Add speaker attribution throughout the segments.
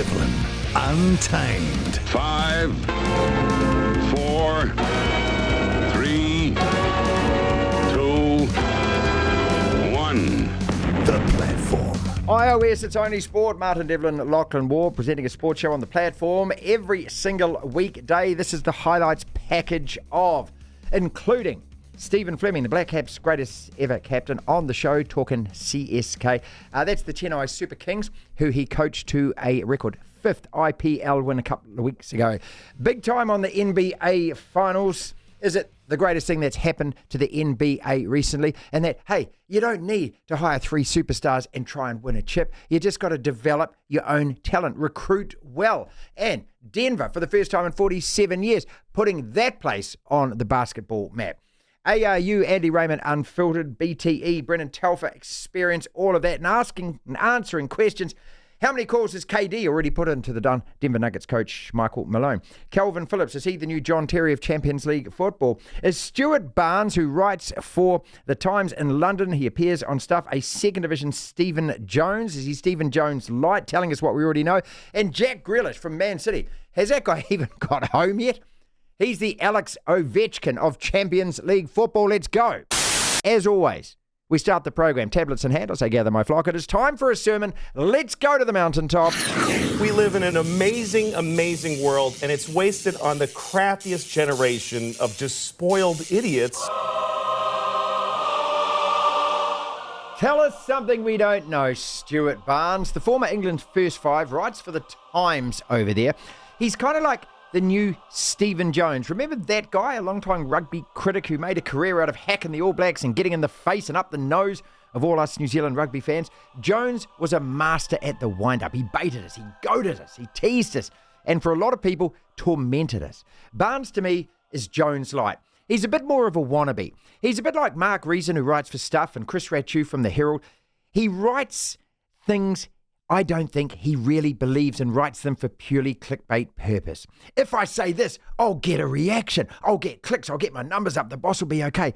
Speaker 1: Devlin, Untamed.
Speaker 2: 5, 4, 3, 2, 1.
Speaker 1: The Platform.
Speaker 3: iOS, it's only sport. Martin Devlin, Lachlan Ward, presenting a sports show on the platform every single weekday. This is the highlights package of, including Stephen Fleming, the Black Caps' greatest ever captain, on the show talking CSK. That's the Chennai Super Kings, who he coached to a record 5th IPL win a couple of weeks ago. Big time on the NBA finals. Is it the greatest thing that's happened to the NBA recently? And that, hey, you don't need to hire 3 superstars and try and win a chip. You just got to develop your own talent, recruit well. And Denver, for the first time in 47 years, putting that place on the basketball map. ARU, Andy Raymond, Unfiltered, BTE, Brennan Telfer, Experience, all of that, and asking and answering questions. How many calls has KD already put into the Denver Nuggets coach Michael Malone? Calvin Phillips, is he the new John Terry of Champions League football? Is Stuart Barnes, who writes for The Times in London, he appears on stuff, a second division Stephen Jones? Is he Stephen Jones light, telling us what we already know? And Jack Grealish from Man City, has that guy even got home yet? He's the Alex Ovechkin of Champions League football. Let's go. As always, we start the program, tablets in hand. I say, gather my flock. It is time for a sermon. Let's go to the mountaintop.
Speaker 4: We live in an amazing, amazing world, and it's wasted on the crappiest generation of just spoiled idiots.
Speaker 3: Tell us something we don't know, Stuart Barnes. The former England first five writes for the Times over there. He's kind of like the new Stephen Jones. Remember that guy, a long-time rugby critic who made a career out of hacking the All Blacks and getting in the face and up the nose of all us New Zealand rugby fans? Jones was a master at the wind-up. He baited us, he goaded us, he teased us, and for a lot of people, tormented us. Barnes, to me, is Jones light. He's a bit more of a wannabe. He's a bit like Mark Reason, who writes for Stuff, and Chris Rachu from the Herald. He writes things I don't think he really believes and writes them for purely clickbait purpose. If I say this, I'll get a reaction. I'll get clicks. I'll get my numbers up. The boss will be okay.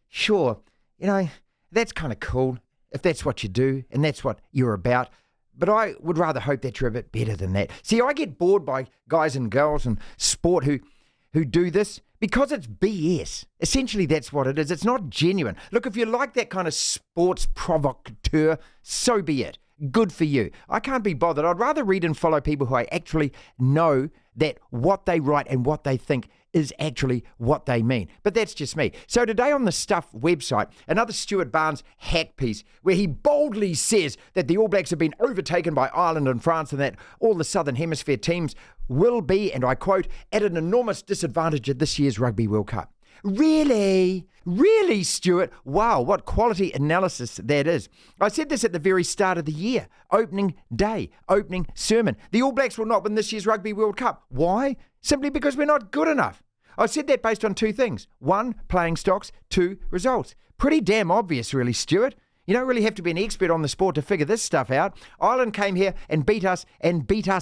Speaker 3: Sure, that's kind of cool if that's what you do and that's what you're about. But I would rather hope that you're a bit better than that. See, I get bored by guys and girls in sport who do this because it's BS. Essentially, that's what it is. It's not genuine. Look, if you like that kind of sports provocateur, so be it. Good for you. I can't be bothered. I'd rather read and follow people who I actually know that what they write and what they think is actually what they mean. But that's just me. So today on the Stuff website, another Stuart Barnes hack piece where he boldly says that the All Blacks have been overtaken by Ireland and France and that all the Southern Hemisphere teams will be, and I quote, at an enormous disadvantage at this year's Rugby World Cup. Really? Really, Stuart? Wow, what quality analysis that is. I said this at the very start of the year. Opening day, opening sermon. The All Blacks will not win this year's Rugby World Cup. Why? Simply because we're not good enough. I said that based on 2 things. 1, playing stocks. 2, results. Pretty damn obvious, really, Stuart. You don't really have to be an expert on the sport to figure this stuff out. Ireland came here and beat us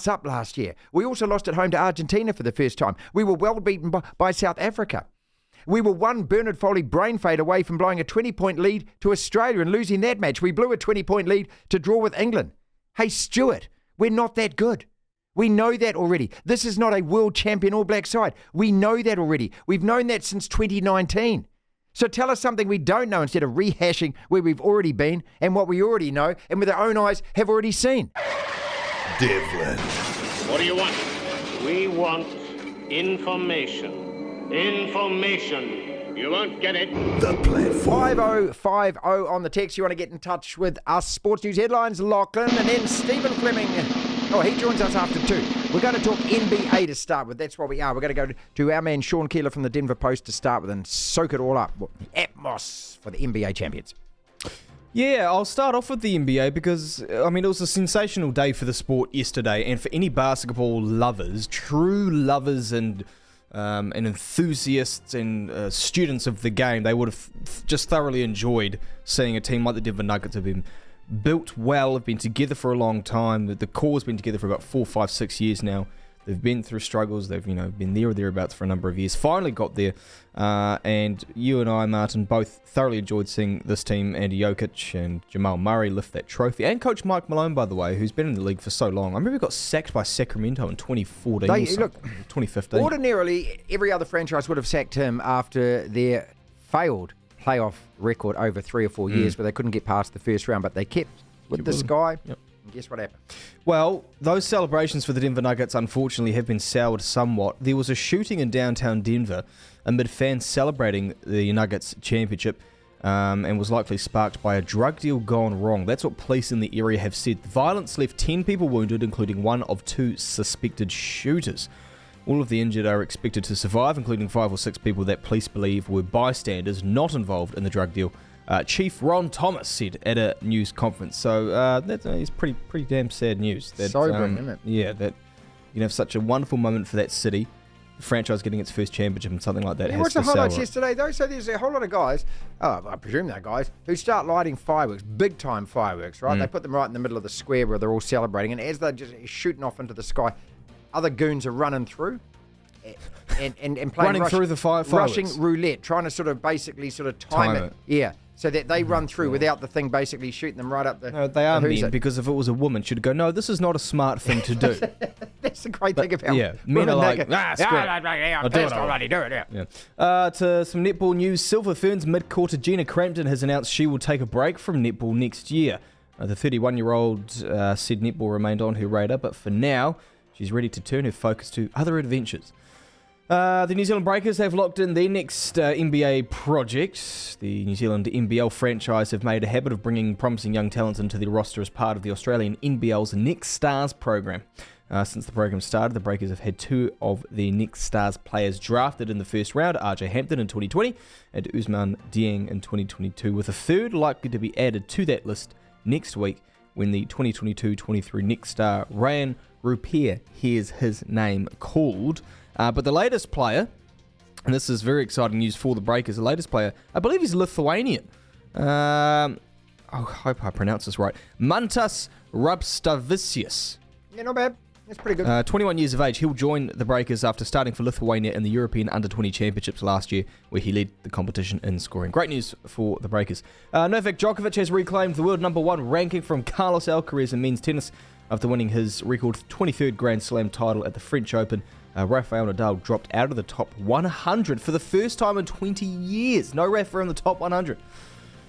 Speaker 3: up last year. We also lost at home to Argentina for the first time. We were well beaten by South Africa. We were one Bernard Foley brain fade away from blowing a 20-point lead to Australia and losing that match. We blew a 20-point lead to draw with England. Hey, Stuart, we're not that good. We know that already. This is not a world champion All Black side. We know that already. We've known that since 2019. So tell us something we don't know instead of rehashing where we've already been and what we already know and with our own eyes have already seen.
Speaker 1: Devlin.
Speaker 5: What do you want? We want information. Information. You won't get it.
Speaker 1: The Platform.
Speaker 3: 5050 on the text. You want to get in touch with us. Sports News Headlines, Lachlan, and then Stephen Fleming. Oh, he joins us after 2. We're going to talk NBA to start with. That's what we are. We're going to go to our man Sean Keeler from the Denver Post to start with and soak it all up. Atmos for the NBA champions.
Speaker 6: Yeah, I'll start off with the NBA because, it was a sensational day for the sport yesterday, and for any basketball lovers, true lovers and enthusiasts and students of the game, they would have just thoroughly enjoyed seeing a team like the Denver Nuggets have been built well, have been together for a long time. The core has been together for about 4, 5, 6 years now. They've been through struggles. They've been there or thereabouts for a number of years. Finally got there, and you and I, Martin, both thoroughly enjoyed seeing this team, Andy Jokic and Jamal Murray, lift that trophy. And Coach Mike Malone, by the way, who's been in the league for so long. I remember he got sacked by Sacramento in 2014 or something, 2015.
Speaker 3: Ordinarily, every other franchise would have sacked him after their failed playoff record over 3 or 4 years where they couldn't get past the first round, but they kept with this guy.
Speaker 6: Yep.
Speaker 3: And guess what happened?
Speaker 6: Well, those celebrations for the Denver Nuggets unfortunately have been soured somewhat. There was a shooting in downtown Denver amid fans celebrating the Nuggets championship and was likely sparked by a drug deal gone wrong. That's what police in the area have said. The violence left 10 people wounded, including one of 2 suspected shooters. All of the injured are expected to survive, including 5 or 6 people that police believe were bystanders not involved in the drug deal. Chief Ron Thomas said at a news conference. So that is pretty damn sad news. That,
Speaker 3: Sobering, isn't it?
Speaker 6: Yeah, that you can have such a wonderful moment for that city, the franchise getting its first championship, and something like that.
Speaker 3: You
Speaker 6: has
Speaker 3: watched the
Speaker 6: to sour
Speaker 3: highlights
Speaker 6: it.
Speaker 3: yesterday, though. So there's a whole lot of guys, I presume they're guys, who start lighting fireworks, big time fireworks, right? They put them right in the middle of the square where they're all celebrating, and as they're just shooting off into the sky, other goons are running through. And playing
Speaker 6: Running through the fireworks.
Speaker 3: Rushing roulette, trying to sort of time it. Yeah, so that they run through without the thing basically shooting them right up the...
Speaker 6: No, they are
Speaker 3: the who's
Speaker 6: men,
Speaker 3: it.
Speaker 6: because if it was a woman, she'd go, no, this is not a smart thing to do.
Speaker 3: That's the great thing about
Speaker 6: yeah, men are like, screw it.
Speaker 3: I'll
Speaker 6: do it already,
Speaker 3: do it, yeah.
Speaker 6: Yeah. To some netball news, Silver Ferns mid-quarter Gina Crampton has announced she will take a break from netball next year. The 31-year-old said netball remained on her radar, but for now, she's ready to turn her focus to other adventures. The New Zealand Breakers have locked in their next NBA project. The New Zealand NBL franchise have made a habit of bringing promising young talents into their roster as part of the Australian NBL's Next Stars program. Since the program started, the Breakers have had 2 of their Next Stars players drafted in the first round, RJ Hampton in 2020 and Usman Dieng in 2022, with a third likely to be added to that list next week when the 2022-23 Next Star Ryan Rupier hears his name called. But the latest player, and this is very exciting news for the Breakers, the latest player, I believe he's Lithuanian. I hope I pronounce this right. Mantas Rabstavicius.
Speaker 3: Yeah, not bad. That's pretty good.
Speaker 6: 21 years of age, he'll join the Breakers after starting for Lithuania in the European Under-20 Championships last year, where he led the competition in scoring. Great news for the Breakers. Novak Djokovic has reclaimed the world #1 ranking from Carlos Alcaraz in men's tennis after winning his record 23rd Grand Slam title at the French Open. Rafael Nadal dropped out of the top 100 for the first time in 20 years. No Rafa in the top 100.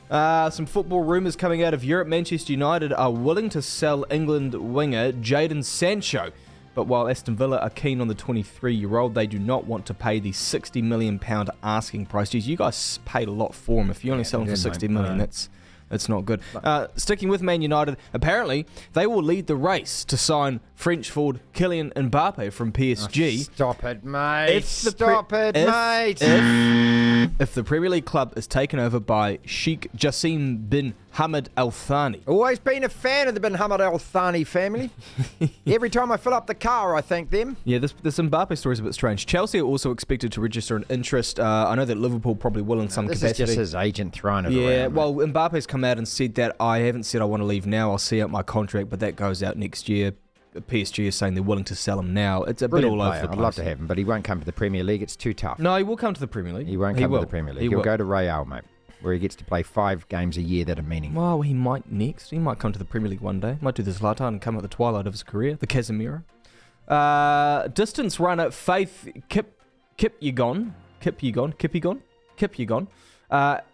Speaker 6: Some football rumours coming out of Europe. Manchester United are willing to sell England winger Jadon Sancho. But while Aston Villa are keen on the 23-year-old, they do not want to pay the £60 million asking price. Geez, you guys paid a lot for him. If you only sell him for $60 million, that's not good. Sticking with Man United, apparently they will lead the race to sign French forward Kylian Mbappe from PSG.
Speaker 3: Stop it, mate.
Speaker 6: If the Premier League club is taken over by Sheikh Jassim bin Hamad Al Thani.
Speaker 3: Always been a fan of the bin Hamad Al Thani family. Every time I fill up the car, I thank them.
Speaker 6: Yeah, this Mbappe story is a bit strange. Chelsea are also expected to register an interest. I know that Liverpool probably will in some capacity.
Speaker 3: This is just his agent throwing it around.
Speaker 6: Yeah, well, Mbappe's come out and said that I haven't said I want to leave now. I'll see out my contract, but that goes out next year. PSG is saying they're willing to sell him now. It's a
Speaker 3: Brilliant
Speaker 6: bit all
Speaker 3: player.
Speaker 6: over the place.
Speaker 3: I'd love to have him, but he won't come to the Premier League. It's too tough.
Speaker 6: No, he will come to the Premier League.
Speaker 3: He won't come to
Speaker 6: will.
Speaker 3: the Premier League. He'll
Speaker 6: will.
Speaker 3: go to Real, mate, where he gets to play 5 games a year that are meaningful.
Speaker 6: Well, he might next. He might come to the Premier League one day. Might do the Zlatan and come at the twilight of his career. The Casemiro. Distance runner Faith Kipyegon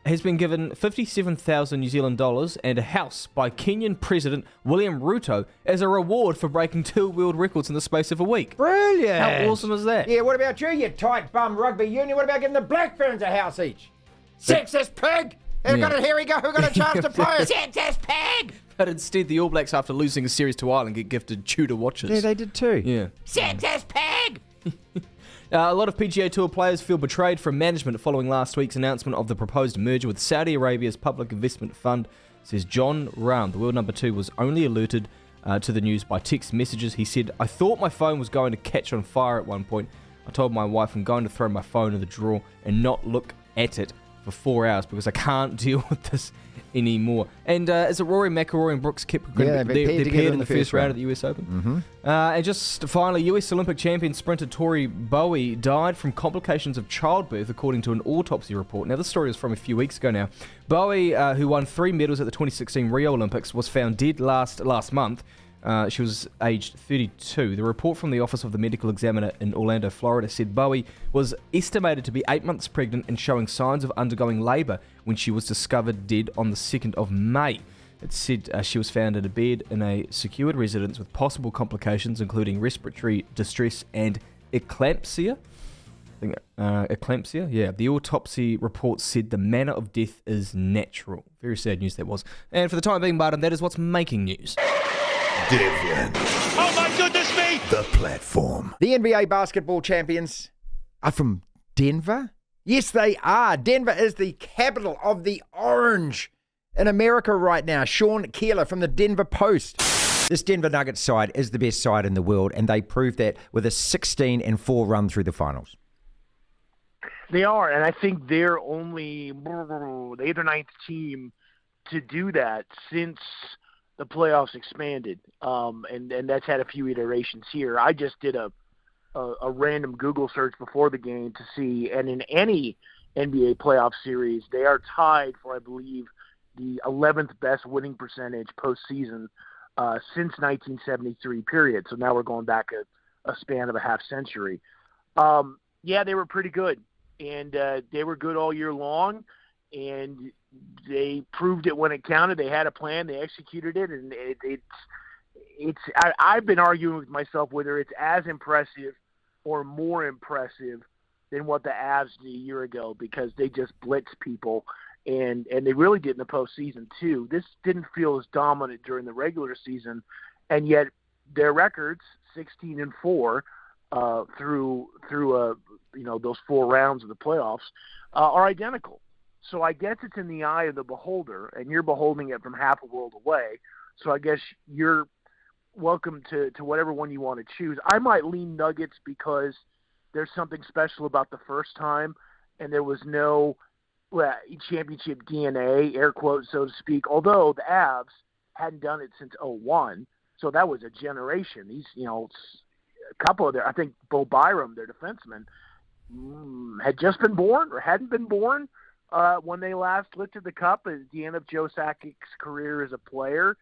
Speaker 6: has been given 57,000 New Zealand dollars and a house by Kenyan President William Ruto as a reward for breaking 2 world records in the space of a week.
Speaker 3: Brilliant.
Speaker 6: How awesome is that?
Speaker 3: Yeah, what about you tight bum rugby union? What about giving the Black Ferns a house each? Sexist pig! Here we go. Who got a chance to play? Sexist pig!
Speaker 6: But instead, the All Blacks, after losing a series to Ireland, get gifted Tudor watches.
Speaker 3: Yeah, they did too.
Speaker 6: Yeah.
Speaker 3: Sexist pig!
Speaker 6: A lot of PGA Tour players feel betrayed from management following last week's announcement of the proposed merger with Saudi Arabia's public investment fund, says John Round. The world #2 was only alerted to the news by text messages. He said, I thought my phone was going to catch on fire at one point. I told my wife I'm going to throw my phone in the drawer and not look at it for 4 hours because I can't deal with this anymore. And is it Rory McIlroy and Brooks Koepka?
Speaker 3: Yeah,
Speaker 6: they're paired in the first round
Speaker 3: round
Speaker 6: at the US Open. And just finally, US Olympic champion sprinter Tori Bowie died from complications of childbirth, according to an autopsy report. Now, this story is from a few weeks ago now. Bowie, who won 3 medals at the 2016 Rio Olympics, was found dead last month. She was aged 32. The report from the Office of the Medical Examiner in Orlando, Florida, said Bowie was estimated to be 8 months pregnant and showing signs of undergoing labour when she was discovered dead on the 2nd of May. It said she was found in a bed in a secured residence with possible complications, including respiratory distress and eclampsia. Eclampsia? Yeah. The autopsy report said the manner of death is natural. Very sad news that was. And for the time being, Martin, that is what's making news.
Speaker 1: Devlin.
Speaker 7: Oh my goodness me!
Speaker 1: The platform.
Speaker 3: The NBA basketball champions are from Denver? Yes, they are. Denver is the capital of the orange in America right now. Sean Keeler from the Denver Post. This Denver Nuggets side is the best side in the world, and they proved that with a 16-4 run through the finals.
Speaker 8: They are, and I think they're only the 8th or 9th team to do that since the playoffs expanded, and that's had a few iterations here. I just did a random Google search before the game to see, and in any NBA playoff series, they are tied for, I believe, the 11th best winning percentage postseason since 1973, period. So now we're going back a span of a half century. Yeah, they were pretty good, and they were good all year long, and they proved it when it counted. They had a plan, they executed it, and I've been arguing with myself whether it's as impressive or more impressive than what the Avs did a year ago, because they just blitzed people, and they really did in the postseason too. This didn't feel as dominant during the regular season, and yet their records, 16-4 through those 4 rounds of the playoffs, are identical. So I guess it's in the eye of the beholder, and you're beholding it from half a world away. So I guess you're welcome to whatever one you want to choose. I might lean Nuggets because there's something special about the first time, and there was no championship DNA, air quotes, so to speak, although the Avs hadn't done it since 2001. So that was a generation. These, a couple of I think Bo Byram, their defenseman, had just been born or hadn't been born when they last lifted the cup at the end of Joe Sakic's career as a player.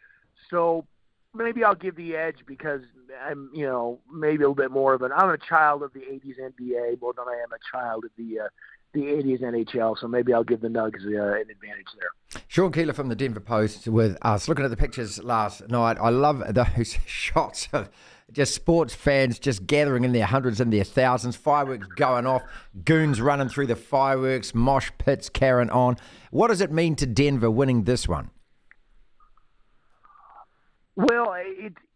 Speaker 8: So maybe I'll give the edge because I'm, maybe a little bit more of I'm a child of the 80s NBA more than I am a child of the 80s NHL. So maybe I'll give the Nugs an advantage there.
Speaker 3: Sean Keeler from the Denver Post with us. Looking at the pictures last night, I love those shots of just sports fans just gathering in their hundreds and their thousands, fireworks going off, goons running through the fireworks, mosh pits carrying on. What does it mean to Denver winning this one?
Speaker 8: Well,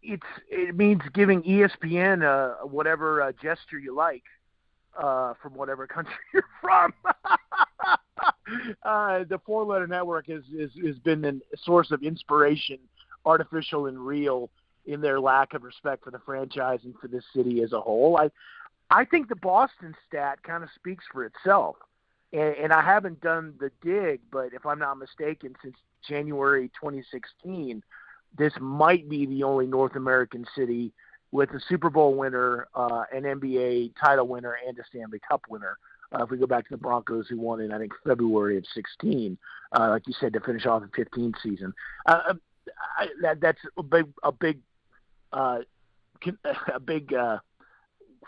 Speaker 8: it means giving ESPN whatever gesture you like from whatever country you're from. The 4-letter network has been a source of inspiration, artificial and real, in their lack of respect for the franchise and for this city as a whole. I think the Boston stat kind of speaks for itself. And I haven't done the dig, but if I'm not mistaken, since January 2016, this might be the only North American city with a Super Bowl winner, an NBA title winner, and a Stanley Cup winner. If we go back to the Broncos, who won in, I think, February of 16, like you said, to finish off the 15th season. That's a big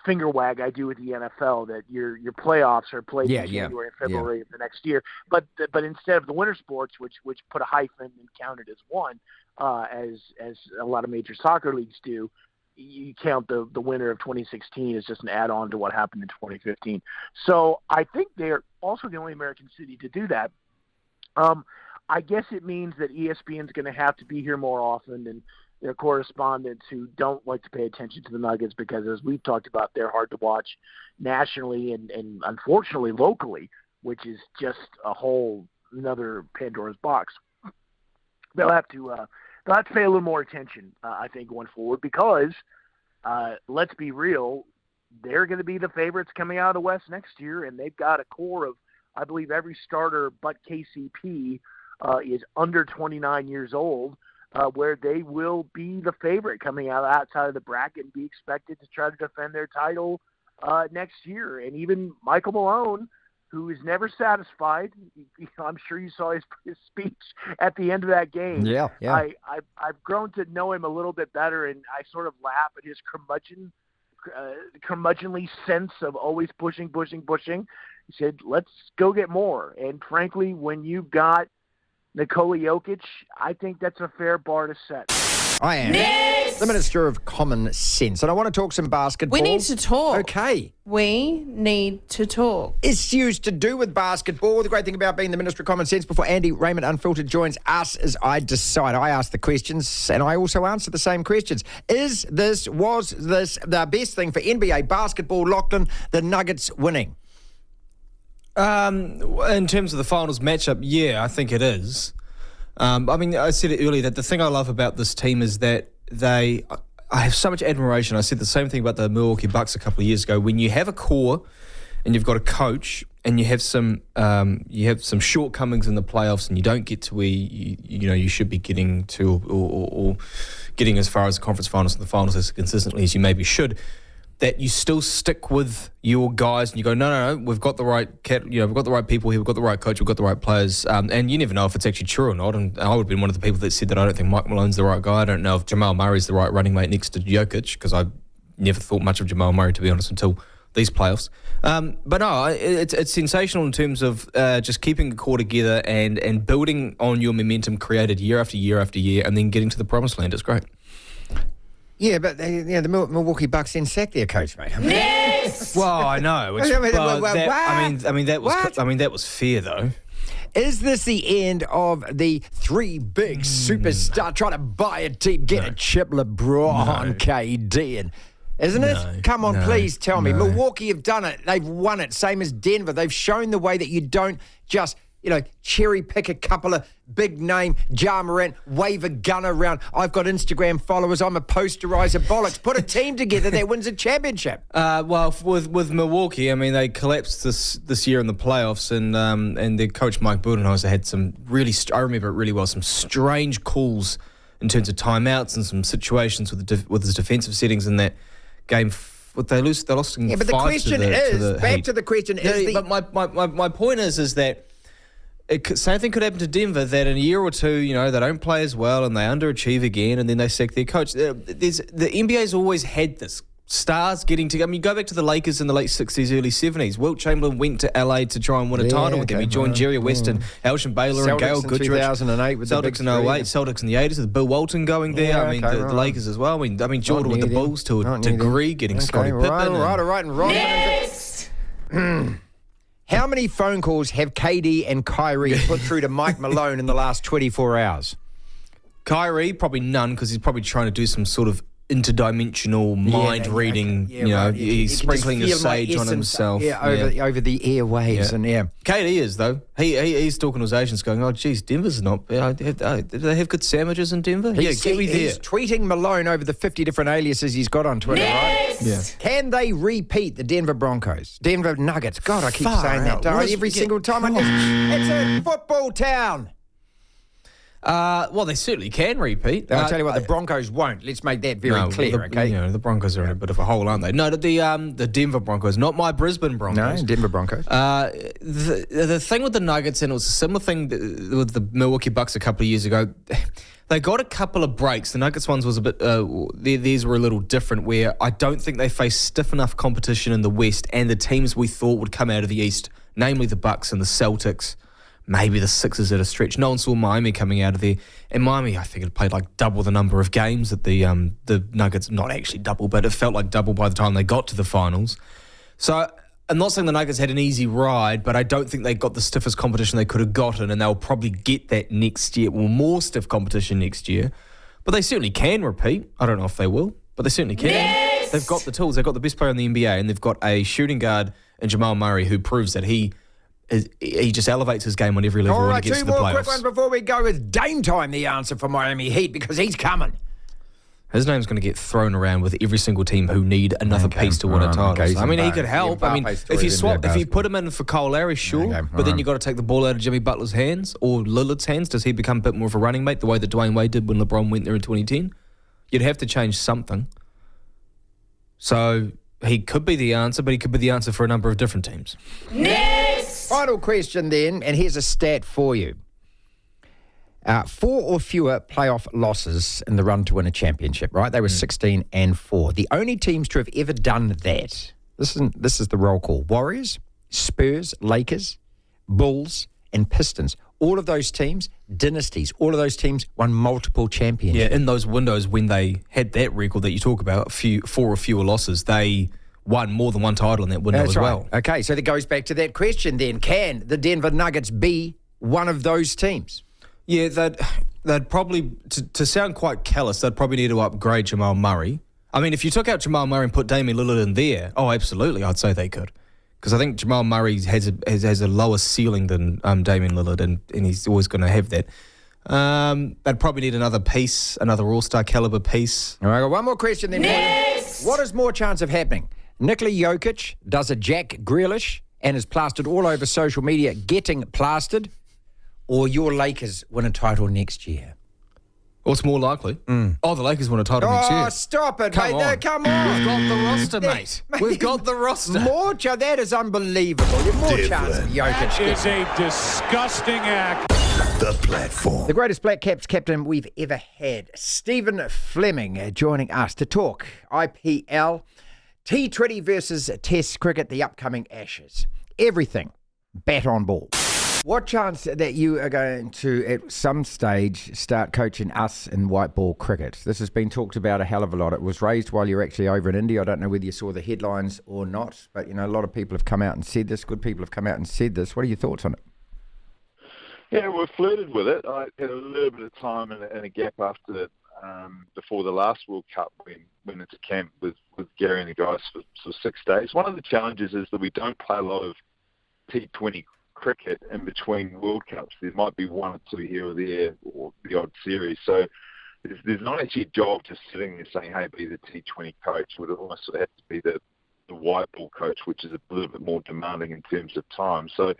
Speaker 8: finger wag I do with the NFL, that your playoffs are played in January and February of the next year. But instead of the winter sports, which put a hyphen and counted as one, as a lot of major soccer leagues do, you count the winner of 2016 as just an add-on to what happened in 2015. So I think they're also the only American city to do that. I guess it means that ESPN's going to have to be here more often, and their correspondents who don't like to pay attention to the Nuggets because, as we've talked about, they're hard to watch nationally and unfortunately locally, which is just a whole another Pandora's box. They'll have to pay a little more attention, I think, going forward, because let's be real, they're going to be the favorites coming out of the West next year, and they've got a core I believe every starter but KCP is under 29 years old, where they will be the favorite coming outside of the bracket and be expected to try to defend their title next year. And even Michael Malone, who is never satisfied. I'm sure you saw his speech at the end of that game.
Speaker 3: Yeah.
Speaker 8: I've grown to know him a little bit better, and I sort of laugh at his curmudgeonly sense of always pushing. He said, let's go get more. And frankly, when you've got Nikola Jokic, I think that's a fair bar to set.
Speaker 3: I am the Minister of Common Sense, and I want to talk some basketball.
Speaker 9: We need to talk.
Speaker 3: Okay.
Speaker 9: We need to talk.
Speaker 3: Issues to do with basketball. The great thing about being the Minister of Common Sense, before Andy Raymond Unfiltered joins us, is I decide. I ask the questions, and I also answer the same questions. Was this the best thing for NBA basketball, Lachlan, the Nuggets winning?
Speaker 6: In terms of the finals matchup, yeah, I think it is. I said it earlier that the thing I love about this team is that I have so much admiration. I said the same thing about the Milwaukee Bucks a couple of years ago. When you have a core and you've got a coach and you have some shortcomings in the playoffs and you don't get to where you should be getting to or getting as far as the conference finals and the finals as consistently as you maybe should, that you still stick with your guys and you go, no, we've got the right we've got the right people here, we've got the right coach, we've got the right players, and you never know if it's actually true or not. And I would have been one of the people that said that I don't think Mike Malone's the right guy. I don't know if Jamal Murray's the right running mate next to Jokic, because I never thought much of Jamal Murray, to be honest, until these playoffs. But no, it's sensational in terms of just keeping the core together and building on your momentum created year after year after year, and then getting to the promised land. It's great.
Speaker 3: Yeah, but the Milwaukee Bucks then sacked their coach, mate.
Speaker 9: Yes.
Speaker 6: Well, I know. That was fair though.
Speaker 3: Is this the end of the three big superstar trying to buy a team, get a chip, LeBron, KD, and isn't it? Come on, please tell me. Milwaukee have done it. They've won it. Same as Denver. They've shown the way that you don't just cherry pick a couple of big name Ja Morant, wave a gun around. I've got Instagram followers. I'm a posterizer. Bollocks. Put a team together that wins a championship.
Speaker 6: Well, with Milwaukee, they collapsed this year in the playoffs, and their coach Mike Budenholzer had some really, I remember it really well, some strange calls in terms of timeouts and some situations with his defensive settings in that game. What they lost in 5
Speaker 3: but the question to the question is.
Speaker 6: But my point is that. Same thing could happen to Denver, that in a year or two, they don't play as well and they underachieve again, and then they sack their coach. The NBA's always had this. Stars getting together. You go back to the Lakers in the late 60s, early 70s. Wilt Chamberlain went to LA to try and win a title with them. He joined Jerry West and Elgin Baylor and Gail Goodrich.
Speaker 3: 2008 with
Speaker 6: Celtics in 08, Celtics in the 80s with Bill Walton going there. The Lakers as well. Jordan with the Bulls to a degree, getting Scottie Pippen.
Speaker 3: Right.
Speaker 9: Next.
Speaker 3: How many phone calls have KD and Kyrie put through to Mike Malone in the last 24 hours?
Speaker 6: Kyrie, probably none, because he's probably trying to do some sort of interdimensional mind reading. He's sprinkling his sage on himself. Over the airwaves. KD is though. He's talking to his agents, going, "Oh, geez, Denver's not. Do they have good sandwiches in Denver? Get me there." He's
Speaker 3: tweeting Malone over the 50 different aliases he's got on Twitter.
Speaker 9: Yes.
Speaker 3: Right? Yeah. Can they repeat the Denver Broncos, Denver Nuggets? God, I keep saying that every single time. It's a football town.
Speaker 6: Well, they certainly can repeat.
Speaker 3: I'll tell you what, the Broncos won't. Let's make that very clear, okay?
Speaker 6: The Broncos are in a bit of a hole, aren't they? No, the Denver Broncos, not my Brisbane Broncos.
Speaker 3: No, Denver Broncos.
Speaker 6: The thing with the Nuggets, and it was a similar thing with the Milwaukee Bucks a couple of years ago, they got a couple of breaks. The Nuggets ones was a bit, these were a little different, where I don't think they faced stiff enough competition in the West and the teams we thought would come out of the East, namely the Bucks and the Celtics. Maybe the Sixers at a stretch. No one saw Miami coming out of there. And Miami, I think, had played like double the number of games that the Nuggets, not actually double, but it felt like double by the time they got to the finals. So I'm not saying the Nuggets had an easy ride, but I don't think they got the stiffest competition they could have gotten, and they'll probably get that next year, or more stiff competition next year. But they certainly can repeat. I don't know if they will, but they certainly can.
Speaker 9: Yes!
Speaker 6: They've got the tools. They've got the best player in the NBA, and they've got a shooting guard in Jamal Murray who proves that he just elevates his game on every level when he gets to the playoffs.
Speaker 3: All right, 2 more quick ones before we go. With Dame Time, the answer for Miami Heat, because he's coming.
Speaker 6: his name's going to get thrown around with every single team who need another piece to win a title.
Speaker 3: Okay,
Speaker 6: So, I mean, he could help. I mean, if you put him in for Cole Larry, sure, but then you've got to take the ball out of Jimmy Butler's hands or Lillard's hands. Does he become a bit more of a running mate the way that Dwayne Wade did when LeBron went there in 2010? You'd have to change something. So he could be the answer, but he could be the answer for a number of different teams.
Speaker 9: Next!
Speaker 3: Final question then, and here's a stat for you. 4 or fewer playoff losses in the run to win a championship, right? They were 16-4. The only teams to have ever done that, this is the roll call, Warriors, Spurs, Lakers, Bulls, and Pistons. All of those teams, dynasties, all of those teams won multiple championships.
Speaker 6: Yeah, in those windows when they had that record that you talk about, 4 or fewer losses, they won more than one title in that window as well.
Speaker 3: Okay, so that goes back to that question then. Can the Denver Nuggets be one of those teams?
Speaker 6: Yeah, they'd probably, to sound quite callous, they'd probably need to upgrade Jamal Murray. I mean, if you took out Jamal Murray and put Damian Lillard in there, absolutely, I'd say they could. Because I think Jamal Murray has a lower ceiling than Damian Lillard, and he's always going to have that. They'd probably need another piece, another all-star caliber piece.
Speaker 3: All right, I got one more question then.
Speaker 9: Next!
Speaker 3: What is more chance of happening? Nikola Jokic does a Jack Grealish and is plastered all over social media getting plastered, or your Lakers win a title next year?
Speaker 6: What's more likely? The Lakers win a title next year.
Speaker 3: Oh, stop it,
Speaker 6: Come
Speaker 3: mate.
Speaker 6: on.
Speaker 3: Come on.
Speaker 6: We've got the roster, mate. We've got the roster.
Speaker 3: That is unbelievable. You've more
Speaker 1: Devlin.
Speaker 3: chance of Jokic.
Speaker 7: Is a disgusting act.
Speaker 1: The platform.
Speaker 3: The greatest Black Caps captain we've ever had, Stephen Fleming, joining us to talk IPL, T20 versus Test cricket, the upcoming Ashes. Everything, bat on ball. What chance that you are going to, at some stage, start coaching us in white ball cricket? This has been talked about a hell of a lot. It was raised while you were actually over in India. I don't know whether you saw the headlines or not, but, a lot of people have come out and said this. Good people have come out and said this. What are your thoughts on it?
Speaker 10: Yeah, we're flirted with it. I had a little bit of time and a gap after before the last World Cup when went into camp with Gary and the guys for 6 days. One of the challenges is that we don't play a lot of T20 cricket in between World Cups. There might be one or two here or there, or the odd series. So there's not actually a job just sitting there saying, hey, be the T20 coach. It would almost have to be the white ball coach, which is a little bit more demanding in terms of time. So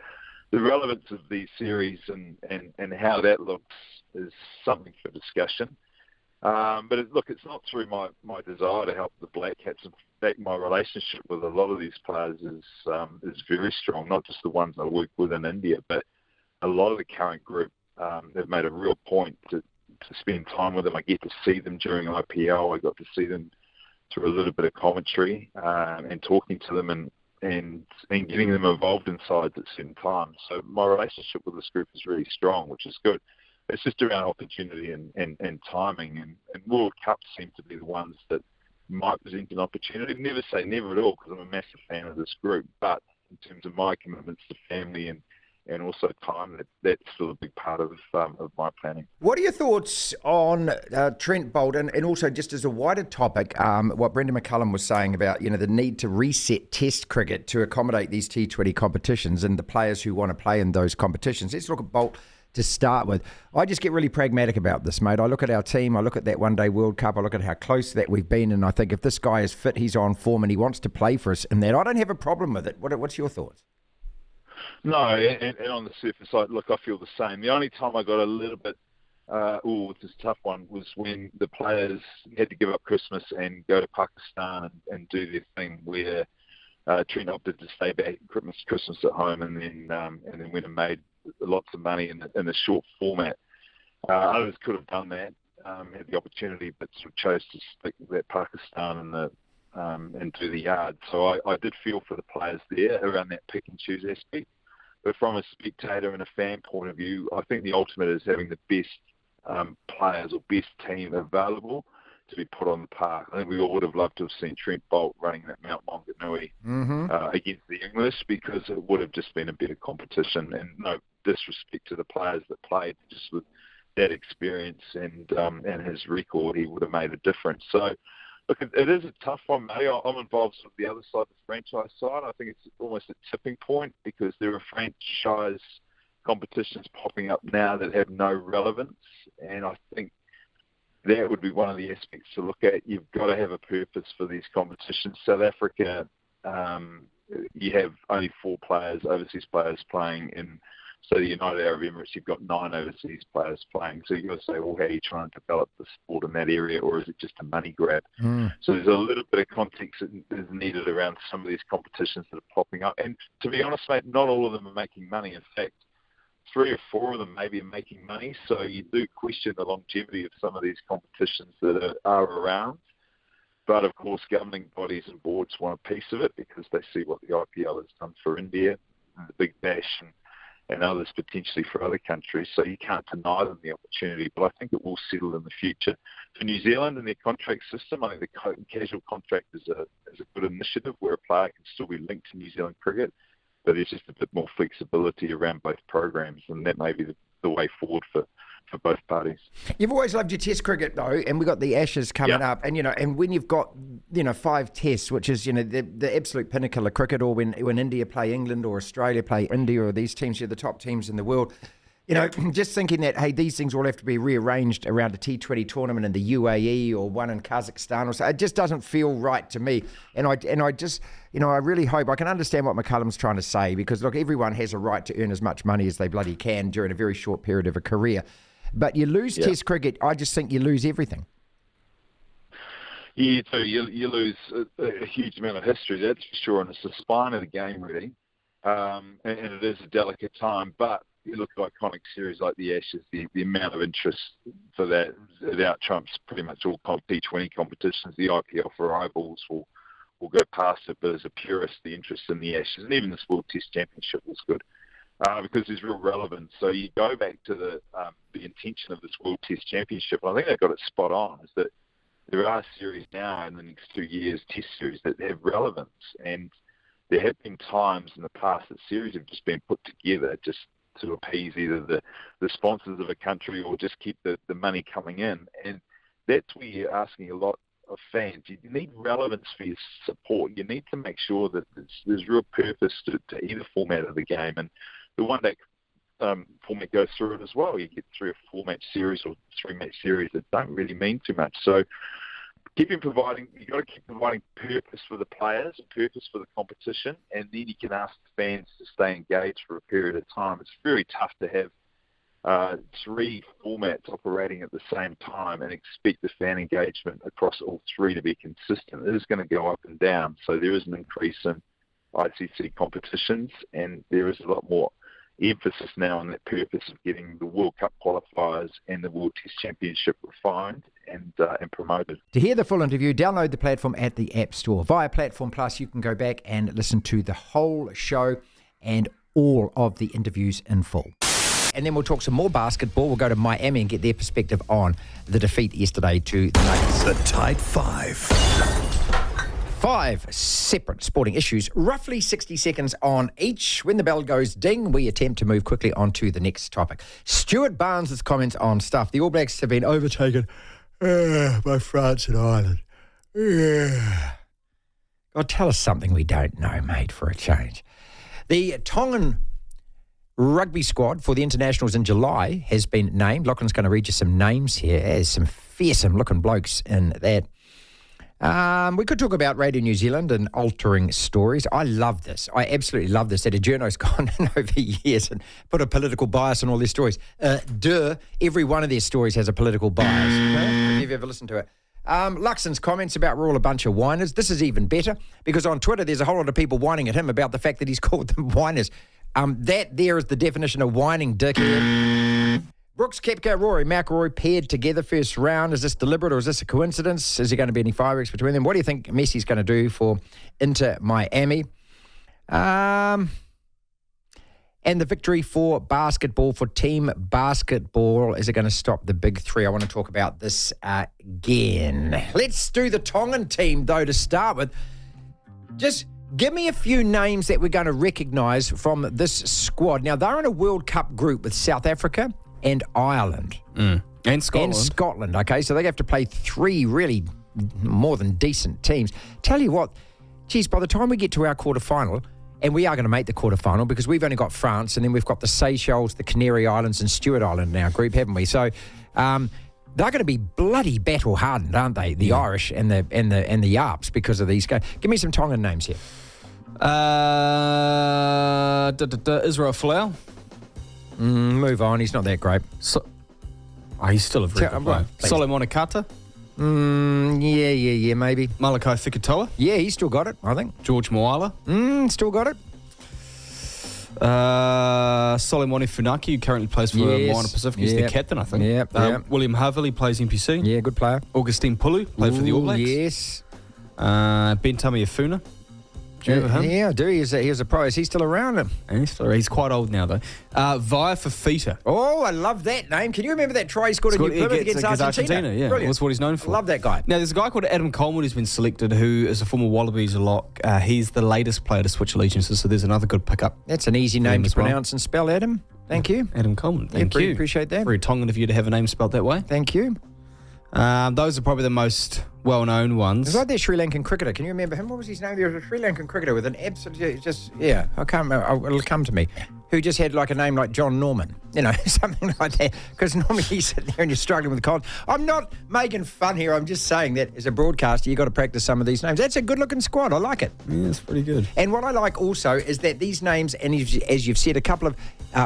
Speaker 10: the relevance of these series and how that looks is something for discussion. But it's not through my desire to help the Black Caps. In fact, my relationship with a lot of these players is very strong, not just the ones I work with in India, but a lot of the current group have made a real point to spend time with them. I get to see them during IPL. I got to see them through a little bit of commentary and talking to them and getting them involved in sides at certain times. So my relationship with this group is really strong, which is good. It's just around opportunity and timing, and World Cups seem to be the ones that might present an opportunity. Never say never at all, because I'm a massive fan of this group, but in terms of my commitments to family and also time, that's still a big part of my planning.
Speaker 3: What are your thoughts on Trent Boult, and also just as a wider topic, what Brendan McCullum was saying about the need to reset Test cricket to accommodate these T20 competitions and the players who want to play in those competitions? Let's look at Boult to start with. I just get really pragmatic about this, mate. I look at our team, I look at that one-day World Cup, I look at how close that we've been, and I think if this guy is fit, he's on form, and he wants to play for us in that, I don't have a problem with it. What's your thoughts?
Speaker 10: No, and on the surface, I feel the same. The only time I got a little bit, it's a tough one, was when the players had to give up Christmas and go to Pakistan and do their thing, where Trent opted to stay back Christmas at home, and then went and made lots of money in a short format. Others could have done that, had the opportunity, but sort of chose to stick with that Pakistan and do the yard. So I did feel for the players there around that pick and choose aspect. But from a spectator and a fan point of view, I think the ultimate is having the best players or best team available to be put on the park. I think we all would have loved to have seen Trent Boult running that Mount Maunganui against the English, because it would have just been a better competition. And no disrespect to the players that played, just with that experience and his record, he would have made a difference. So, look, it is a tough one, mate. I'm involved with the other side, the franchise side. I think it's almost a tipping point, because there are franchise competitions popping up now that have no relevance, and I think that would be one of the aspects to look at. You've got to have a purpose for these competitions. South Africa, you have only 4 overseas players playing in. So the United Arab Emirates, you've got 9 overseas players playing. So you've got to say, well, how are you trying to develop the sport in that area, or is it just a money grab? So there's a little bit of context that is needed around some of these competitions that are popping up. And to be honest, mate, not all of them are making money. In fact, 3 or 4 of them maybe are making money. So you do question the longevity of some of these competitions that are around. But, of course, governing bodies and boards want a piece of it because they see what the IPL has done for India, and the Big Bash, and others potentially for other countries. So you can't deny them the opportunity, but I think it will settle in the future. For New Zealand and their contract system, I think the casual contract is a good initiative where a player can still be linked to New Zealand cricket, but there's just a bit more flexibility around both programs, and that may be the way forward for both parties.
Speaker 3: You've always loved your Test cricket, though, and we've got the Ashes coming up, and and when you've got 5 Tests, which is the absolute pinnacle of cricket, or when India play England or Australia play India, or these teams are the top teams in the world. Just thinking that, hey, these things all have to be rearranged around a T20 tournament in the UAE or one in Kazakhstan or so. It just doesn't feel right to me. And I just, I really hope, I can understand what McCullum's trying to say, because, look, everyone has a right to earn as much money as they bloody can during a very short period of a career. But you lose Test cricket, I just think you lose everything.
Speaker 10: You do. You lose a huge amount of history, that's for sure, and it's the spine of the game, really. And it is a delicate time, but you look at iconic series like the Ashes, the amount of interest for that, it out-trumps pretty much all T20 competitions. The IPL for eyeballs will go past it, but as a purist, the interest in the Ashes, and even this World Test Championship was good. Because there's real relevance. So you go back to the intention of this World Test Championship, and I think they got it spot on, is that there are series now in the next 2 years, Test series, that have relevance. And there have been times in the past that series have just been put together just to appease either the sponsors of a country or just keep the money coming in. And that's where you're asking a lot of fans. You need relevance for your support. You need to make sure that there's real purpose to either format of the game. And the one-day format goes through it as well. You get 3 or 4 match series or 3-match series that don't really mean too much. So you've got to keep providing purpose for the players, purpose for the competition, and then you can ask the fans to stay engaged for a period of time. It's very tough to have 3 formats operating at the same time and expect the fan engagement across all 3 to be consistent. It is going to go up and down. So there is an increase in ICC competitions, and there is a lot more emphasis now on that purpose of getting the World Cup qualifiers and the World Test Championship refined and promoted.
Speaker 3: To hear the full interview, download the platform at the App Store. Via Platform Plus, you can go back and listen to the whole show and all of the interviews in full. And then we'll talk some more basketball. We'll go to Miami and get their perspective on the defeat yesterday to the Nuggets.
Speaker 1: The Tight 5.
Speaker 3: 5 separate sporting issues, roughly 60 seconds on each. When the bell goes ding, we attempt to move quickly on to the next topic. Stuart Barnes' comments on stuff. The All Blacks have been overtaken by France and Ireland. God, tell us something we don't know, mate, for a change. The Tongan rugby squad for the internationals in July has been named. Lachlan's going to read you some names here. There's some fearsome-looking blokes in that. We could talk about Radio New Zealand and altering stories. I love this. I absolutely love this, that a journo's gone in over years and put a political bias on all their stories. Every one of their stories has a political bias. If you've ever listened to it. Luxon's comments about we're all a bunch of whiners. This is even better, because on Twitter there's a whole lot of people whining at him about the fact that he's called them whiners. That there is the definition of whining, dickhead. Brooks Koepka, Rory McIlroy paired together first round. Is this deliberate or is this a coincidence? Is there going to be any fireworks between them? What do you think Messi's going to do for Inter Miami? And the victory for basketball, for team basketball, is it going to stop the big 3? I want to talk about this again. Let's do the Tongan team, though, to start with. Just give me a few names that we're going to recognise from this squad. Now, they're in a World Cup group with South Africa and Ireland.
Speaker 6: And Scotland.
Speaker 3: Okay, so they have to play 3 really more than decent teams. Tell you what, geez, by the time we get to our quarterfinal, and we are going to make the quarterfinal because we've only got France and then we've got the Seychelles, the Canary Islands and Stewart Island in our group, haven't we? So They're going to be bloody battle hardened, aren't they? The Irish and the Yarps because of these guys. Give me some Tongan names here.
Speaker 6: Israel Folau.
Speaker 3: Move on. He's not that great.
Speaker 6: He's still a very good player. Solomon Akata.
Speaker 3: Yeah, maybe.
Speaker 6: Malakai Fikatoa.
Speaker 3: Yeah, he's still got it, I think.
Speaker 6: George Moala.
Speaker 3: Still got it.
Speaker 6: Soleimani Funaki, who currently plays for Moana Pacific. He's the captain, I think. William Haverley plays NPC.
Speaker 3: Yeah, good player.
Speaker 6: Augustine Pulu played for the All Blacks.
Speaker 3: Yes.
Speaker 6: Ben Tamiafuna. Do you remember him?
Speaker 3: Yeah, I do. He was a pro. Is he still around him?
Speaker 6: He's quite old now, though. Via Fafita.
Speaker 3: Oh, I love that name. Can you remember that try he scored in New Plymouth against Argentina?
Speaker 6: Yeah,
Speaker 3: brilliant.
Speaker 6: That's what he's known for.
Speaker 3: Love that guy.
Speaker 6: Now, there's a guy called Adam Coleman who's been selected, who is a former Wallabies lock. He's the latest player to switch allegiances, so there's another good pickup.
Speaker 3: That's an easy name to pronounce and spell, Adam. Thank you.
Speaker 6: Adam Coleman. Thank you.
Speaker 3: Appreciate that.
Speaker 6: Very Tongan of you to have a name spelled that way.
Speaker 3: Thank you.
Speaker 6: Those are probably the most well-known ones.
Speaker 3: There's like that Sri Lankan cricketer. Can you remember him? What was his name? There was a Sri Lankan cricketer with an absolute, I can't remember. It'll come to me. Who just had like a name like John Norman, something like that. Because normally you sit there and you're struggling with the cold. I'm not making fun here. I'm just saying that as a broadcaster, you've got to practice some of these names. That's a good-looking squad. I like it.
Speaker 6: Yeah, it's pretty good.
Speaker 3: And what I like also is that these names, and as you've said, a couple of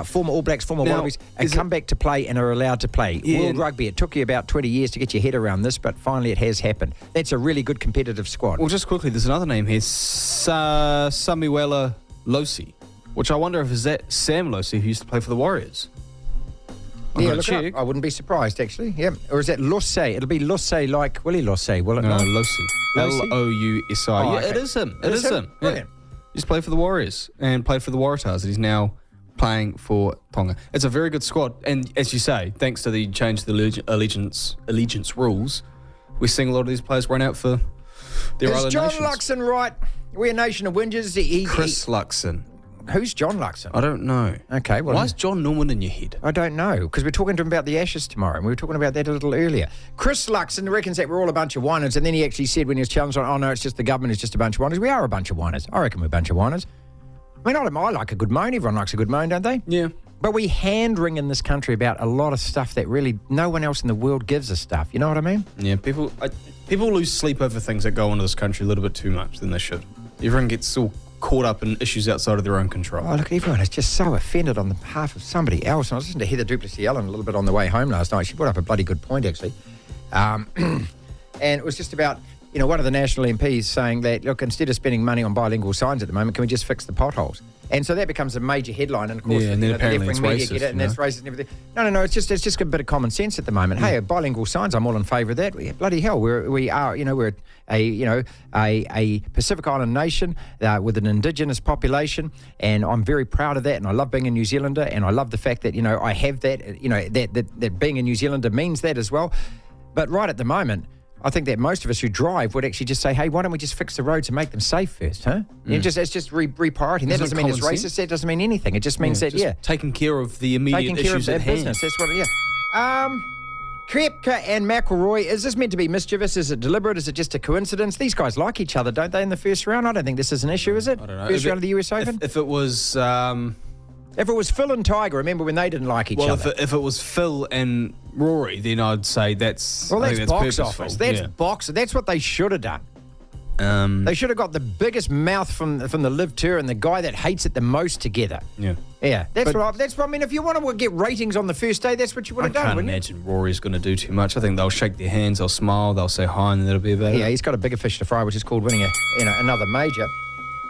Speaker 3: former All Blacks, former Wallabies, come back to play and are allowed to play.
Speaker 6: Yeah.
Speaker 3: World Rugby, it took you about 20 years to get your head around this, but finally it has happened. That's a really good competitive squad.
Speaker 6: Well, just quickly, there's another name here, Samuela Losi, which I wonder if is that Sam Losi, who used to play for the Warriors.
Speaker 3: Look it up. I wouldn't be surprised, actually. Yeah. Or is that Losse? It'll be Losse like Willie Losse, will it not?
Speaker 6: Losi. Lousi.
Speaker 3: Oh,
Speaker 6: yeah,
Speaker 3: okay.
Speaker 6: it is him. It is him.
Speaker 3: Brilliant.
Speaker 6: Yeah. He used to play for the Warriors and played for the Waratahs, and he's now playing for Tonga. It's a very good squad, and as you say, thanks to the change to the allegiance rules, we're seeing a lot of these players run out for their other nations.
Speaker 3: Is John Luxon right? We're a nation of whingers.
Speaker 6: Chris Luxon.
Speaker 3: Who's John Luxon?
Speaker 6: I don't know.
Speaker 3: Okay, well,
Speaker 6: why is John Norman in your head?
Speaker 3: I don't know, because we're talking to him about the Ashes tomorrow, and we were talking about that a little earlier. Chris Luxon reckons that we're all a bunch of whiners, and then he actually said when he was challenged on, oh no, it's just the government is just a bunch of whiners. We are a bunch of whiners. I reckon we're a bunch of whiners. I mean, I like a good moan. Everyone likes a good moan, don't they?
Speaker 6: Yeah.
Speaker 3: But we hand-wring in this country about a lot of stuff that really no one else in the world gives a stuff. You know what I mean?
Speaker 6: Yeah, people lose sleep over things that go on in this country a little bit too much than they should. Everyone gets all caught up in issues outside of their own control.
Speaker 3: Oh, look, everyone is just so offended on the behalf of somebody else. And I was listening to Heather Duplessis-Allen a little bit on the way home last night. She brought up a bloody good point, actually. And it was just about, one of the national MPs saying that, look, instead of spending money on bilingual signs at the moment, can we just fix the potholes? And so that becomes a major headline. And, of course,
Speaker 6: and then apparently
Speaker 3: the
Speaker 6: it's
Speaker 3: left-wing media
Speaker 6: racist,
Speaker 3: get it, and that's racist and everything. No, it's just a bit of common sense at the moment. Hey, bilingual signs, I'm all in favour of that. Bloody hell, we are we're a Pacific Island nation with an indigenous population, and I'm very proud of that, and I love being a New Zealander, and I love the fact that, I have that, that being a New Zealander means that as well. But right at the moment, I think that most of us who drive would actually just say, hey, why don't we just fix the roads and make them safe first, huh? It's just reprioriting. That doesn't mean it's racist. That doesn't mean anything. It just means
Speaker 6: taking care of the immediate issues at hand.
Speaker 3: Business. That's what Koepka and McIlroy, is this meant to be mischievous? Is it deliberate? Is it just a coincidence? These guys like each other, don't they, in the first round? I don't think this is an issue, is it?
Speaker 6: I don't know.
Speaker 3: First round of the US Open?
Speaker 6: If it was...
Speaker 3: If it was Phil and Tiger, remember when they didn't like each other?
Speaker 6: Well, if it was Phil and Rory, then I'd say that's...
Speaker 3: Well, that's box
Speaker 6: purposeful.
Speaker 3: office. That's what they should have done. They should have got the biggest mouth from the Live Tour and the guy that hates it the most together. Yeah. That's what I mean. If you want to get ratings on the first day, that's what you would have done.
Speaker 6: I can't imagine Rory's going to do too much. I think they'll shake their hands, they'll smile, they'll say hi, and that'll be about it.
Speaker 3: Yeah, he's got a bigger fish to fry, which is called winning another major.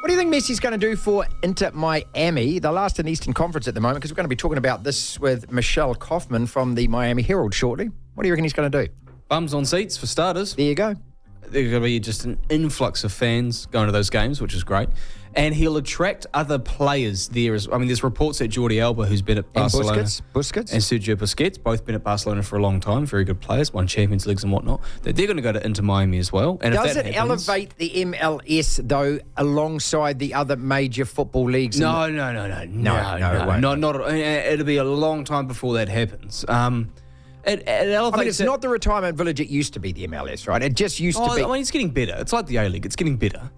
Speaker 3: What do you think Messi's going to do for Inter Miami? They're last in Eastern Conference at the moment, because we're going to be talking about this with Michelle Kaufman from the Miami Herald shortly. What do you reckon he's going to do?
Speaker 6: Bums on seats, for starters.
Speaker 3: There you go.
Speaker 6: There's going to be just an influx of fans going to those games, which is great. And he'll attract other players there. There's reports that Jordi Alba, who's been at Barcelona.
Speaker 3: Busquets.
Speaker 6: And Sergio Busquets, both been at Barcelona for a long time, very good players, won Champions Leagues and whatnot. That they're going to go to Inter Miami as well. And
Speaker 3: does it elevate the MLS, though, alongside the other major football leagues?
Speaker 6: No, it won't. It'll be a long time before that happens. It elevates
Speaker 3: it's not the retirement village it used to be, the MLS, right? It just used to be.
Speaker 6: It's getting better. It's like the A-League. It's getting better.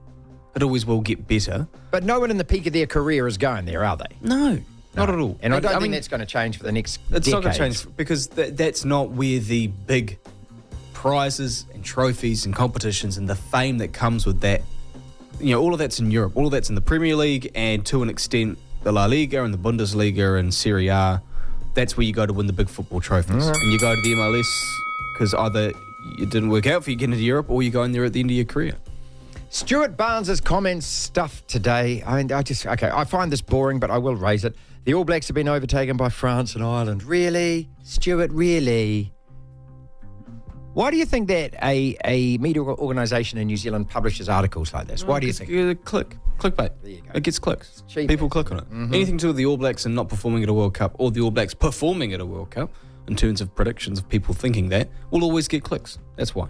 Speaker 6: It always will get better.
Speaker 3: But no one in the peak of their career is going there, are they?
Speaker 6: No. Not at all.
Speaker 3: And I don't think that's going to change for the next
Speaker 11: It's not going to
Speaker 3: decades.
Speaker 11: change because that's not where the big prizes and trophies and competitions and the fame that comes with that, all of that's in Europe. All of that's in the Premier League and to an extent the La Liga and the Bundesliga and Serie A. That's where you go to win the big football trophies. And you go to the MLS because either it didn't work out for you getting into Europe or you go in there at the end of your career.
Speaker 3: Stuart Barnes's comments stuff today. I find this boring, but I will raise it. The All Blacks have been overtaken by France and Ireland. Really? Stuart, really? Why do you think that a media organisation in New Zealand publishes articles like this? Why do you think?
Speaker 11: Clickbait.
Speaker 3: There you go.
Speaker 11: It gets clicks.
Speaker 3: Cheap.
Speaker 11: People click on it. Anything to do with the All Blacks and not performing at a World Cup or the All Blacks performing at a World Cup in terms of predictions of people thinking that will always get clicks. That's why.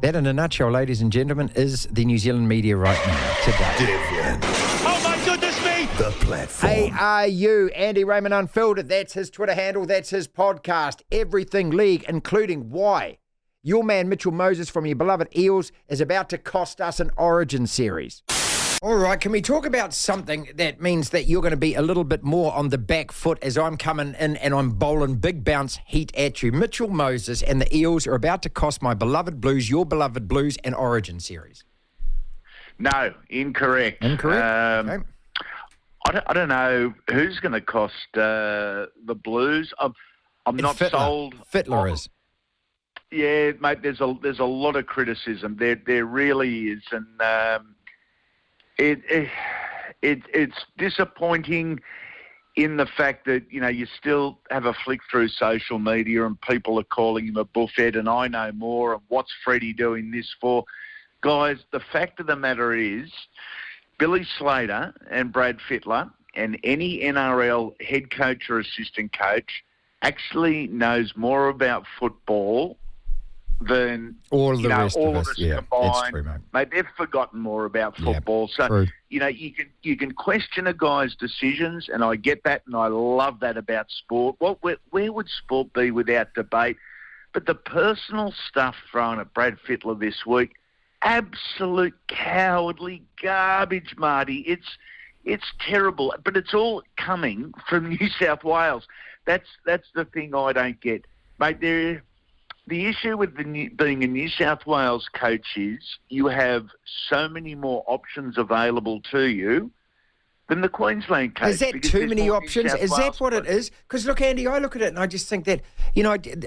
Speaker 3: That, in a nutshell, ladies and gentlemen, is the New Zealand media right now, today.
Speaker 1: Devlin.
Speaker 7: Oh my goodness me!
Speaker 1: The platform.
Speaker 3: ARU, Andy Raymond Unfiltered. That's his Twitter handle. That's his podcast. Everything League, including why your man Mitchell Moses from your beloved Eels is about to cost us an Origin series. All right, can we talk about something that means that you're going to be a little bit more on the back foot as I'm coming in and I'm bowling big bounce heat at you? Mitchell Moses and the Eels are about to cost my beloved Blues, your beloved Blues, an Origin series.
Speaker 12: No, incorrect.
Speaker 3: Incorrect? Okay.
Speaker 12: I don't know who's going to cost the Blues. I'm not sold.
Speaker 3: Fittler is.
Speaker 12: Yeah, mate. There's a lot of criticism. There really is, and it's disappointing in the fact that you still have a flick through social media and people are calling him a buffhead and I know more and what's Freddie doing this for? Guys, the fact of the matter is Billy Slater and Brad Fittler and any NRL head coach or assistant coach actually knows more about football than
Speaker 3: all the rest
Speaker 12: all
Speaker 3: of us. Yeah,
Speaker 12: combined.
Speaker 3: that's true, mate.
Speaker 12: They've forgotten more about football.
Speaker 3: Yeah,
Speaker 12: so
Speaker 3: true.
Speaker 12: you can question a guy's decisions, and I get that, and I love that about sport. Where would sport be without debate? But the personal stuff thrown at Brad Fittler this week, absolute cowardly garbage, Marty. It's terrible, but it's all coming from New South Wales. That's the thing I don't get, mate. The issue with being a New South Wales coach is you have so many more options available to you than the Queensland coach.
Speaker 3: Is that too many options? Is that what it is? Because, look, Andy, I look at it and I just think that,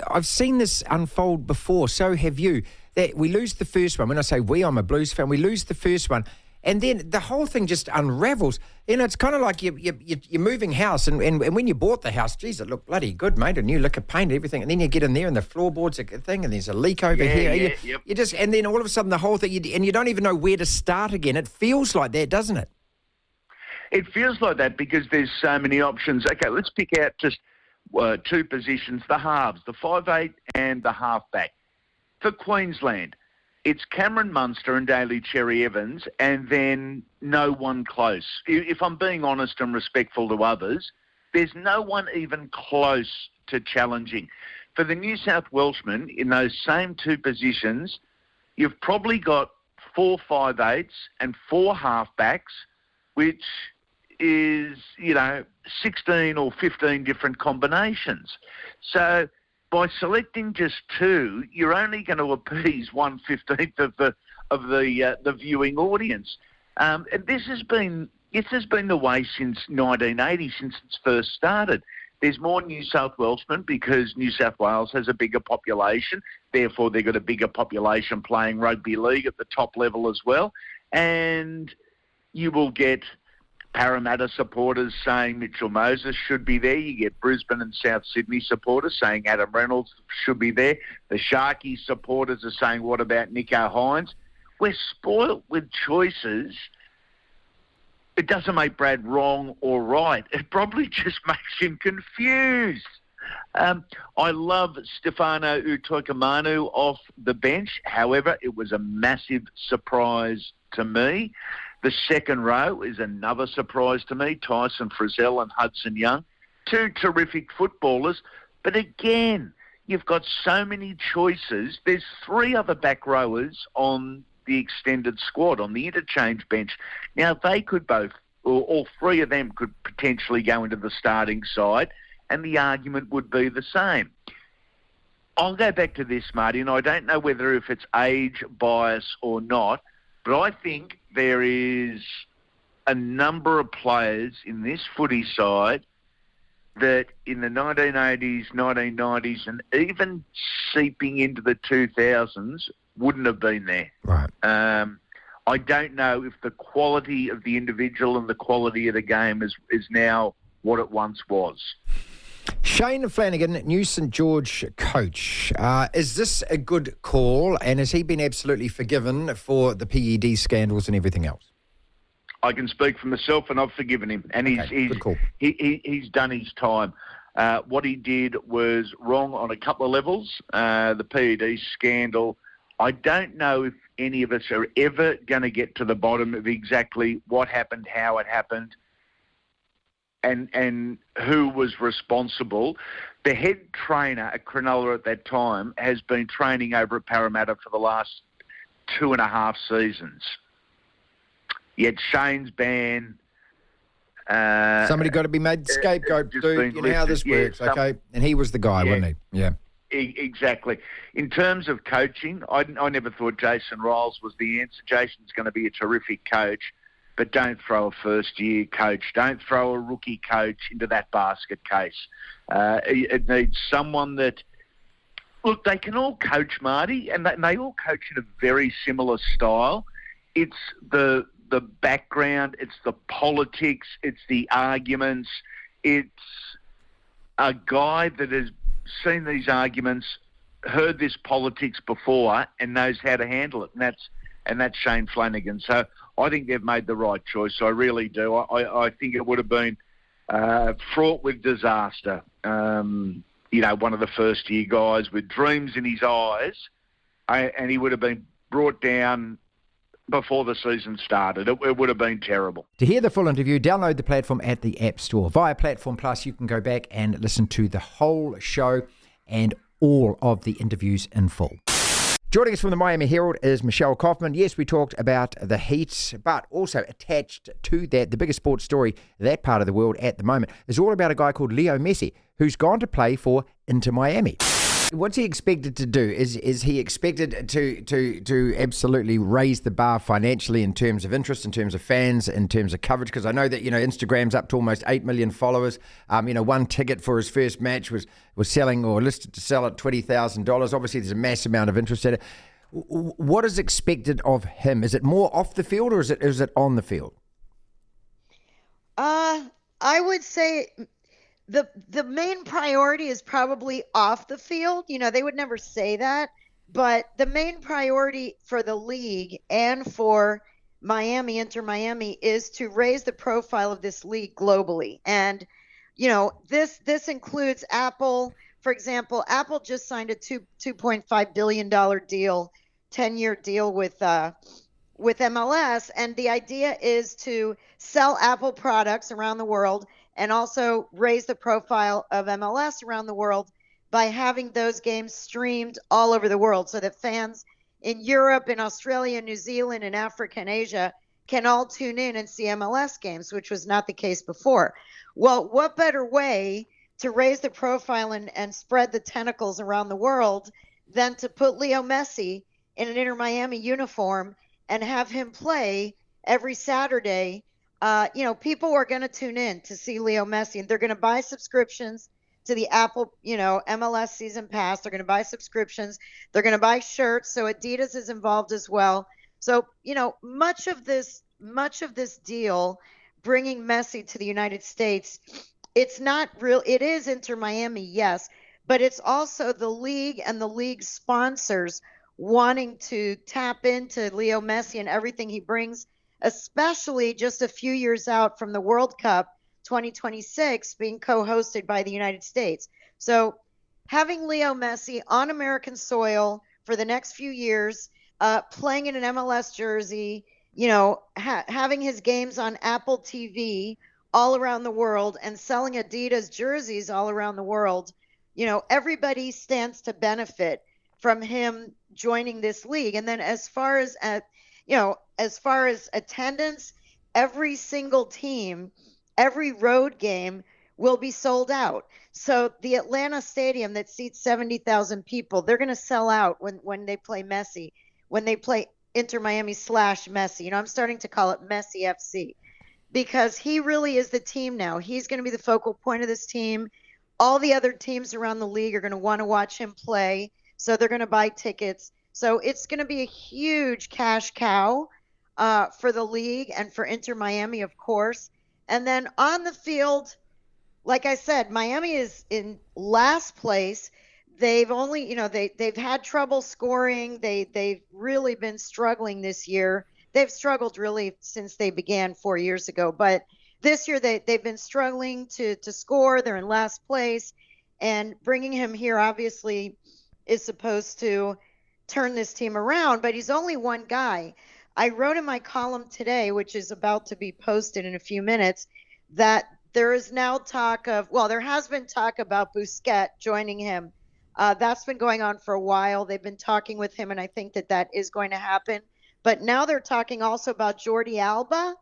Speaker 3: I've seen this unfold before, so have you, that we lose the first one. When I say we, I'm a Blues fan. We lose the first one. And then the whole thing just unravels. It's kind of like you're moving house, and when you bought the house, geez, it looked bloody good, mate, a new lick of paint, everything. And then you get in there, and the floorboards are a thing, and there's a leak over here. You just, and then all of a sudden, the whole thing, and you don't even know where to start again. It feels like that, doesn't it?
Speaker 12: It feels like that because there's so many options. Okay, let's pick out just two positions: the halves, the 5'8", and the halfback. For Queensland, it's Cameron Munster and Daly Cherry Evans, and then no one close. If I'm being honest and respectful to others, there's no one even close to challenging. For the New South Welshmen, in those same two positions, you've probably got 4 5'8" and 4 halfbacks, which is, 16 or 15 different combinations. So by selecting just 2, you're only going to appease 1/15 of the viewing audience. And this has been the way since 1980, since it's first started. There's more New South Welshmen because New South Wales has a bigger population. Therefore, they've got a bigger population playing rugby league at the top level as well. And you will get Parramatta supporters saying Mitchell Moses should be there. You get Brisbane and South Sydney supporters saying Adam Reynolds should be there. The Sharkies supporters are saying, what about Nico Hines? We're spoilt with choices. It doesn't make Brad wrong or right. It probably just makes him confused. I love Stefano Utoikamanu off the bench. However, it was a massive surprise to me. The second row is another surprise to me. Tyson Frizzell and Hudson Young, 2 terrific footballers. But again, you've got so many choices. There's 3 other back rowers on the extended squad, on the interchange bench. Now, they could both all three of them could potentially go into the starting side, and the argument would be the same. I'll go back to this, Marty, and I don't know whether if it's age bias or not, but I think there is a number of players in this footy side that in the 1980s, 1990s, and even seeping into the 2000s wouldn't have been there.
Speaker 3: Right.
Speaker 12: I don't know if the quality of the individual and the quality of the game is now what it once was.
Speaker 3: Shane Flanagan, new St George coach. Is this a good call, and has he been absolutely forgiven for the PED scandals and everything else?
Speaker 12: I can speak for myself, and I've forgiven him. And
Speaker 3: Good call.
Speaker 12: he's done his time. What he did was wrong on a couple of levels. The PED scandal, I don't know if any of us are ever going to get to the bottom of exactly what happened, how it happened, and who was responsible. The head trainer at Cronulla at that time has been training over at Parramatta for the last 2.5 seasons. Yet Shane's ban.
Speaker 3: Somebody got to be made the scapegoat, dude. You know how this works, okay? And he was the guy, wasn't he? Yeah.
Speaker 12: Exactly. In terms of coaching, I never thought Jason Riles was the answer. Jason's going to be a terrific coach, but don't throw a first-year coach. Don't throw a rookie coach into that basket case. It needs someone that... Look, they can all coach, Marty, and they all coach in a very similar style. It's the background, it's the politics, it's the arguments. It's a guy that has seen these arguments, heard this politics before, and knows how to handle it. And that's Shane Flanagan. So I think they've made the right choice. I really do. I think it would have been fraught with disaster. One of the first-year guys with dreams in his eyes, and he would have been brought down before the season started. It would have been terrible.
Speaker 3: To hear the full interview, download the platform at the App Store. Via Platform Plus, you can go back and listen to the whole show and all of the interviews in full. Joining us from the Miami Herald is Michelle Kaufman. Yes, we talked about the Heat, but also attached to that, the biggest sports story that part of the world at the moment is all about a guy called Leo Messi, who's gone to play for Inter Miami. What's he expected to do? Is he expected to absolutely raise the bar financially in terms of interest, in terms of fans, in terms of coverage? Because I know that, Instagram's up to almost 8 million followers. One ticket for his first match was selling or listed to sell at $20,000. Obviously, there's a mass amount of interest in it. What is expected of him? Is it more off the field or is it on the field?
Speaker 13: I would say the main priority is probably off the field. They would never say that, but the main priority for the league and for Inter Miami, is to raise the profile of this league globally. And, this includes Apple. For example, Apple just signed a $2.5 billion deal, 10-year deal with MLS. And the idea is to sell Apple products around the world and also raise the profile of MLS around the world by having those games streamed all over the world so that fans in Europe, in Australia, New Zealand, and Africa and Asia can all tune in and see MLS games, which was not the case before. Well, what better way to raise the profile and spread the tentacles around the world than to put Leo Messi in an Inter Miami uniform and have him play every Saturday? People are going to tune in to see Leo Messi, and they're going to buy subscriptions to the Apple, MLS season pass. They're going to buy subscriptions. They're going to buy shirts. So Adidas is involved as well. So, much of this deal bringing Messi to the United States, it's not real. It is Inter Miami, yes, but it's also the league and the league sponsors wanting to tap into Leo Messi and everything he brings, especially just a few years out from the World Cup 2026 being co-hosted by the United States. So having Leo Messi on American soil for the next few years, playing in an MLS jersey, having his games on Apple TV all around the world and selling Adidas jerseys all around the world, everybody stands to benefit from him joining this league. And then as far as attendance, every single team, every road game will be sold out. So the Atlanta Stadium that seats 70,000 people, they're going to sell out when they play Messi, when they play Inter Miami / Messi. I'm starting to call it Messi FC because he really is the team now. He's going to be the focal point of this team. All the other teams around the league are going to want to watch him play, so they're going to buy tickets. So it's going to be a huge cash cow for the league and for Inter Miami, of course. And then on the field, like I said, Miami is in last place. They've only, they've had trouble scoring. They've really been struggling this year. They've struggled really since they began 4 years ago. But this year they've been struggling to score. They're in last place. And bringing him here obviously is supposed to turn this team around. But he's only one guy. I wrote in my column today, which is about to be posted in a few minutes, that there is now there has been talk about Busquets joining him. That's been going on for a while. They've been talking with him, and I think that is going to happen. But now they're talking also about Jordi Alba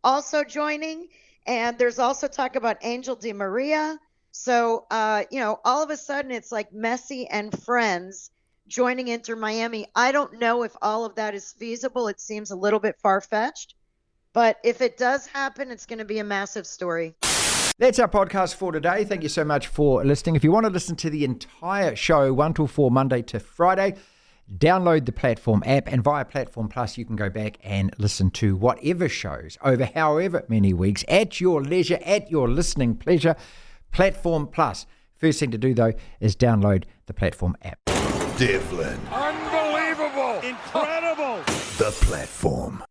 Speaker 13: also joining, and there's also talk about Angel Di Maria. So, all of a sudden it's like Messi and friends joining Inter Miami. I don't know if all of that is feasible. It seems a little bit far-fetched. But if it does happen, it's going to be a massive story.
Speaker 3: That's our podcast for today. Thank you so much for listening. If you want to listen to the entire show, 1 till 4, Monday to Friday, download the Platform app, and via Platform Plus, you can go back and listen to whatever shows over however many weeks at your leisure, at your listening pleasure. Platform Plus. First thing to do, though, is download the Platform app.
Speaker 1: Devlin.
Speaker 7: Unbelievable. Incredible.
Speaker 1: The Platform.